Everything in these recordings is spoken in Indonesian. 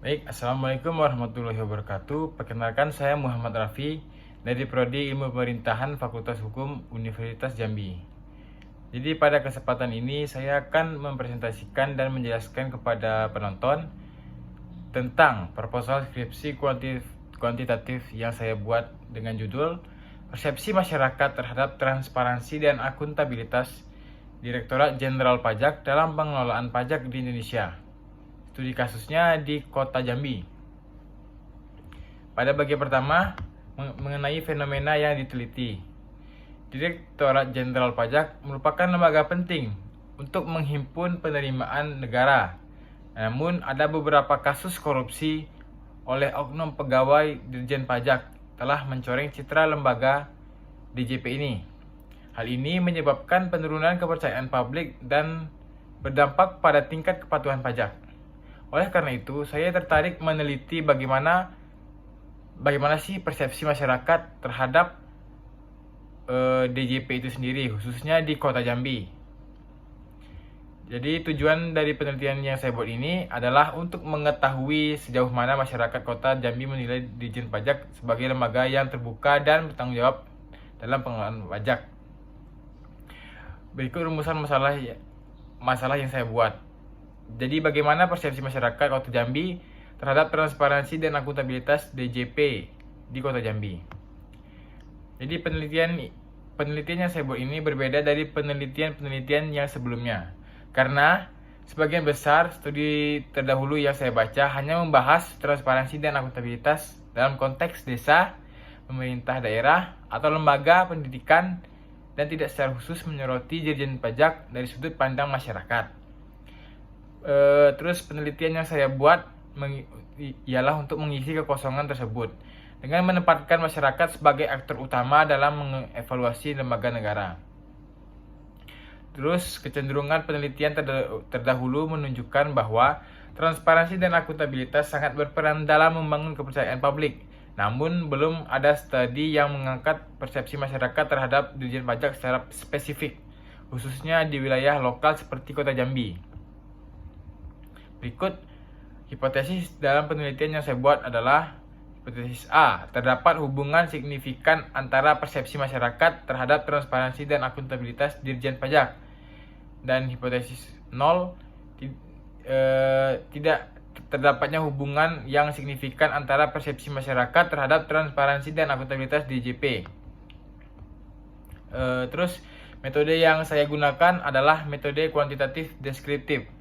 Baik, Assalamualaikum warahmatullahi wabarakatuh. Perkenalkan, saya Muhammad Rafi dari Prodi Ilmu Pemerintahan Fakultas Hukum Universitas Jambi. Jadi pada kesempatan ini saya akan mempresentasikan dan menjelaskan kepada penonton tentang proposal skripsi kuantitatif yang saya buat dengan judul Persepsi Masyarakat Terhadap Transparansi dan Akuntabilitas Direktorat Jenderal Pajak dalam Pengelolaan Pajak di Indonesia. Studi kasusnya di Kota Jambi. Pada bagian pertama, mengenai fenomena yang diteliti. Direktorat Jenderal Pajak merupakan lembaga penting untuk menghimpun penerimaan negara. Namun, ada beberapa kasus korupsi oleh oknum pegawai Dirjen Pajak telah mencoreng citra lembaga DJP ini. Hal ini menyebabkan penurunan kepercayaan publik dan berdampak pada tingkat kepatuhan pajak. Oleh karena itu, saya tertarik meneliti bagaimana sih persepsi masyarakat terhadap DJP itu sendiri, khususnya di Kota Jambi. Jadi tujuan dari penelitian yang saya buat ini adalah untuk mengetahui sejauh mana masyarakat Kota Jambi menilai Dirjen Pajak sebagai lembaga yang terbuka dan bertanggung jawab dalam pengelolaan pajak. Berikut rumusan masalah yang saya buat. Jadi bagaimana persepsi masyarakat Kota Jambi terhadap transparansi dan akuntabilitas DJP di Kota Jambi. Jadi penelitian yang saya buat ini berbeda dari penelitian yang sebelumnya. Karena sebagian besar studi terdahulu yang saya baca hanya membahas transparansi dan akuntabilitas dalam konteks desa, pemerintah daerah, atau lembaga pendidikan dan tidak secara khusus menyoroti Dirjen Pajak dari sudut pandang masyarakat. Terus penelitian yang saya buat ialah untuk mengisi kekosongan tersebut dengan menempatkan masyarakat sebagai aktor utama dalam mengevaluasi lembaga negara. Terus kecenderungan penelitian terdahulu menunjukkan bahwa transparansi dan akuntabilitas sangat berperan dalam membangun kepercayaan publik. Namun belum ada studi yang mengangkat persepsi masyarakat terhadap Dirjen Pajak secara spesifik, khususnya di wilayah lokal seperti Kota Jambi. Berikut hipotesis dalam penelitian yang saya buat adalah hipotesis A. Terdapat hubungan signifikan antara persepsi masyarakat terhadap transparansi dan akuntabilitas Dirjen Pajak. Dan hipotesis 0. Tidak terdapatnya hubungan yang signifikan antara persepsi masyarakat terhadap transparansi dan akuntabilitas DJP. Terus metode yang saya gunakan adalah metode kuantitatif deskriptif.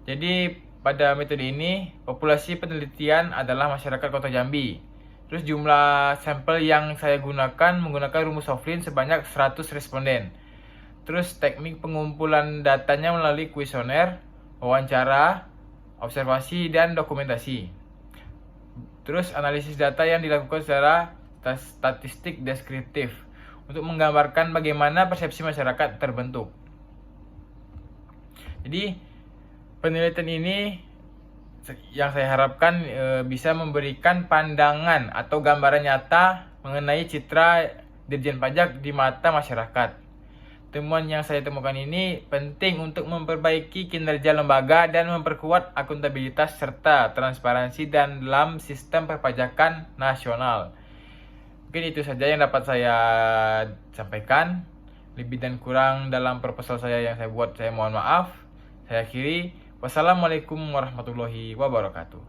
Jadi pada metode ini populasi penelitian adalah masyarakat Kota Jambi. Terus jumlah sampel yang saya gunakan menggunakan rumus Hofflin sebanyak 100 responden. Terus teknik pengumpulan datanya melalui kuesioner, wawancara, observasi, dan dokumentasi. Terus analisis data yang dilakukan secara statistik deskriptif untuk menggambarkan bagaimana persepsi masyarakat terbentuk. Jadi penelitian ini yang saya harapkan bisa memberikan pandangan atau gambaran nyata mengenai citra Dirjen Pajak di mata masyarakat. Temuan yang saya temukan ini penting untuk memperbaiki kinerja lembaga dan memperkuat akuntabilitas serta transparansi dalam sistem perpajakan nasional. Mungkin itu saja yang dapat saya sampaikan. Lebih dan kurang dalam proposal saya yang saya buat, saya mohon maaf. Saya akhiri. Wassalamualaikum warahmatullahi wabarakatuh.